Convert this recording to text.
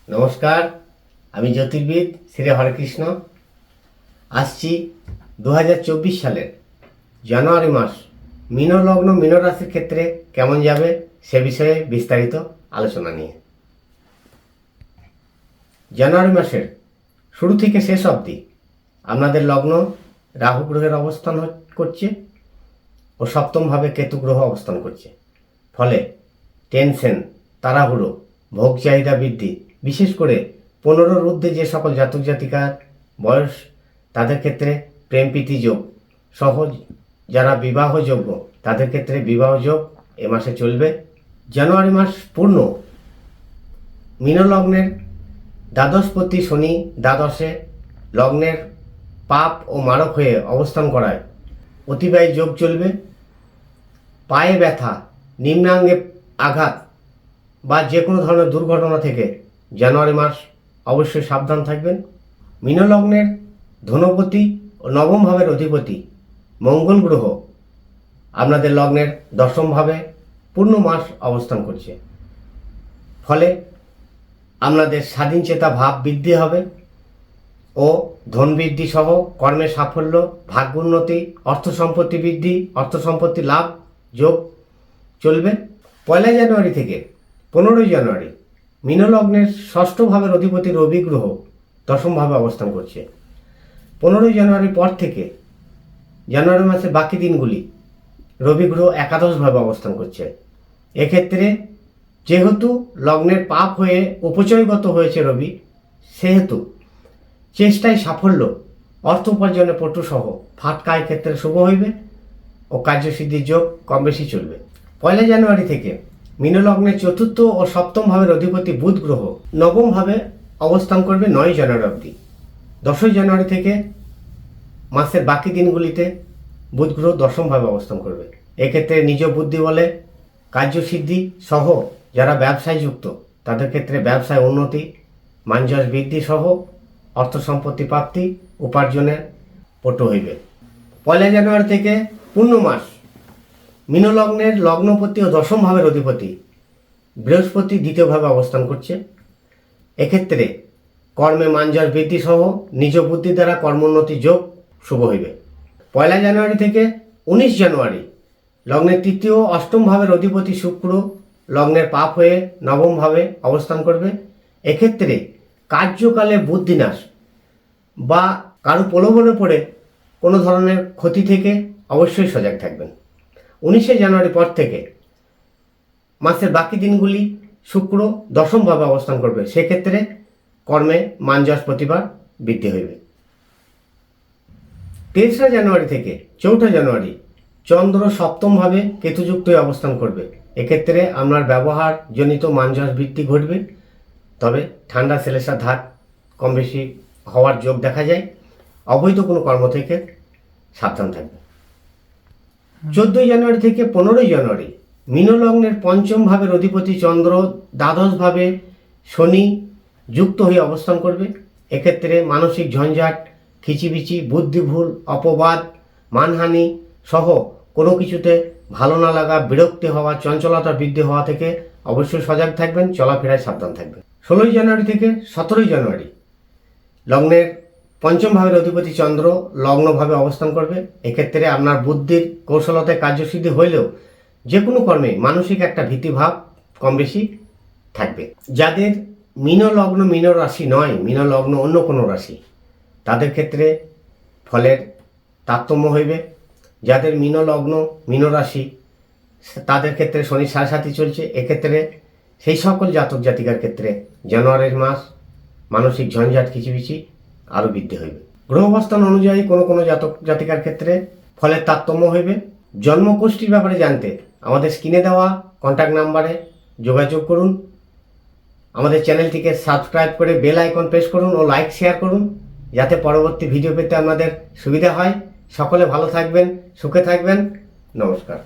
নমস্কার, আমি জ্যোতির্বিদ শ্রী হরেকৃষ্ণ। আসছি 2024 সালের জানুয়ারি মাস মীন লগ্ন মীন রাশির ক্ষেত্রে কেমন যাবে সে বিষয়ে বিস্তারিত আলোচনা নিয়ে। জানুয়ারি মাসের শুরু থেকে শেষ অবধি আপনাদের লগ্ন রাহু গ্রহের অবস্থান করছে ও সপ্তমভাবে কেতু গ্রহ অবস্থান করছে। ফলে টেনশন, তাড়াহুড়ো, ভোগ চাহিদা বৃদ্ধি, বিশেষ করে 15-র ঊর্ধ্বে যে সকল জাতক জাতিকার বয়স তাদের ক্ষেত্রে প্রেম প্রীতি যোগ সহ যারা বিবাহযোগ্য তাদের ক্ষেত্রে বিবাহ যোগ এ মাসে চলবে। জানুয়ারি মাস পূর্ণ মীন লগ্নের দ্বাদশপতি শনি দ্বাদশে লগ্নের পাপ ও মারক হয়ে অবস্থান করায় অতিবাহী যোগ চলবে। পায়ে ব্যথা, নিম্নাঙ্গে আঘাত বা যে কোনো ধরনের দুর্ঘটনা থেকে জানুয়ারি মাস অবশ্যই সাবধান থাকবেন। মীন লগ্নের ধনপতি ও নবম ভাবের অধিপতি মঙ্গল গ্রহ আপনাদের লগ্নের দশম ভাবে পূর্ণ মাস অবস্থান করছে। ফলে আপনাদের স্বাধীন চেতা ভাব বৃদ্ধি হবে ও ধন বৃদ্ধি সহ কর্মের সাফল্য, ভাগ্য উন্নতি, অর্থ সম্পত্তি বৃদ্ধি, অর্থ সম্পত্তি লাভ যোগ চলবে। 1 জানুয়ারি থেকে 15 জানুয়ারি মীন লগ্নের ষষ্ঠ ভাবের অধিপতি রবি গ্রহ দশম ভাবে অবস্থান করছে। 15 জানুয়ারির পর থেকে জানুয়ারি মাসের বাকি দিনগুলি রবি গ্রহ একাদশভাবে অবস্থান করছে। এক্ষেত্রে যেহেতু লগ্নের পাপ হয়ে উপচয়গত হয়েছে রবি, সেহেতু চেষ্টায় সাফল্য, অর্থ উপার্জনের পটুসহ ফাটকায় ক্ষেত্রে শুভ হইবে ও কার্যসিদ্ধির যোগ কম বেশি চলবে। 1 জানুয়ারি থেকে মীন লগ্নের চতুর্থ ও সপ্তম ভাবের অধিপতি বুধ গ্রহ নবম ভাবে অবস্থান করবে 9 জানুয়ারি অবধি। 10 জানুয়ারি থেকে মাসের বাকি দিনগুলিতে বুধ গ্রহ দশম ভাবে অবস্থান করবে। এক্ষেত্রে নিজ বুদ্ধি বলে কার্যসিদ্ধি সহ যারা ব্যবসায় যুক্ত তাদের ক্ষেত্রে ব্যবসায় উন্নতি, মানযশ বৃদ্ধি সহ অর্থ সম্পত্তি প্রাপ্তি, উপার্জনের পটু হইবে। 1 জানুয়ারি থেকে পূর্ণ মাস মীন লগ্নের লগ্নপতি ও দশম ভাবের অধিপতি বৃহস্পতি দ্বিতীয়ভাবে অবস্থান করছে। এক্ষেত্রে কর্মে মানযশ বৃদ্ধি সহ নিজ বুদ্ধি দ্বারা কর্মোন্নতি যোগ শুভ হইবে। 1 জানুয়ারি থেকে 19 জানুয়ারি লগ্নের তৃতীয় অষ্টম ভাবের অধিপতি শুক্র লগ্নের পাপ হয়ে নবম ভাবে অবস্থান করবে। এক্ষেত্রে কার্যকালে বুদ্ধিনাশ বা কারো প্রলোভনে পড়ে কোনো ধরনের ক্ষতি থেকে অবশ্যই সজাগ থাকবেন। 19 জানুয়ারি পর থেকে মাসের বাকি দিনগুলি শুক্র দশমভাবে অবস্থান করবে। সেক্ষেত্রে কর্মে মানযশ প্রতিভা বৃদ্ধি হইবে। 23 জানুয়ারি থেকে 4 জানুয়ারি চন্দ্র সপ্তমভাবে কেতুযুক্ত হয়ে অবস্থান করবে। এক্ষেত্রে আপনার ব্যবহার জনিত মানযশ বৃদ্ধি ঘটবে, তবে ঠান্ডা সেলেসার ধাত কম বেশি হওয়ার যোগ দেখা যায়। অবৈধ কোনো কর্ম থেকে সাবধান থাকবে। 14 জানুয়ারি থেকে 15 জানুয়ারি মীন লগ্নের পঞ্চম ভাবের অধিপতি চন্দ্র দ্বাদশভাবে শনি যুক্ত হয়ে অবস্থান করবে। এক্ষেত্রে মানসিক ঝঞ্ঝাট, খিচিবিচি, বুদ্ধিভুল, অপবাদ, মানহানি সহ কোনো কিছুতে ভালো না লাগা, বিরক্তি হওয়া, চঞ্চলতা বৃদ্ধি হওয়া থেকে অবশ্যই সজাগ থাকবেন, চলাফেরায় সাবধান থাকবেন। 16 জানুয়ারি থেকে 17 জানুয়ারি লগ্নের পঞ্চম ভাবের অধিপতি চন্দ্র লগ্নভাবে অবস্থান করবে। এক্ষেত্রে আপনার বুদ্ধির কৌশলতায় কার্যসিদ্ধি হইলেও যে কোনো কর্মে মানসিক একটা ভীতিভাব কম বেশি থাকবে। যাদের মীন লগ্ন মীন রাশি নয়, মীন লগ্ন অন্য কোনো রাশি, তাদের ক্ষেত্রে ফলের তারতম্য হইবে। যাদের মীন লগ্ন মীন রাশি তাদের ক্ষেত্রে শনি 7.5 চলছে। এক্ষেত্রে সেই সকল জাতক জাতিকার ক্ষেত্রে জানুয়ারির মাস মানসিক ঝঞ্ঝাট কিচিবিচি আরও বৃদ্ধি হইবে। গ্রহ অবস্থান অনুযায়ী কোনো কোনো জাতক জাতিকার ক্ষেত্রে ফলের তারতম্য হইবে। জন্মকুষ্ঠির ব্যাপারে জানতে আমাদের স্ক্রিনে দেওয়া কন্ট্যাক্ট নাম্বারে যোগাযোগ করুন। আমাদের চ্যানেলটিকে সাবস্ক্রাইব করে বেল আইকন প্রেস করুন ও লাইক শেয়ার করুন, যাতে পরবর্তী ভিডিও পেতে আপনাদের সুবিধা হয়। সকলে ভালো থাকবেন, সুখে থাকবেন। নমস্কার।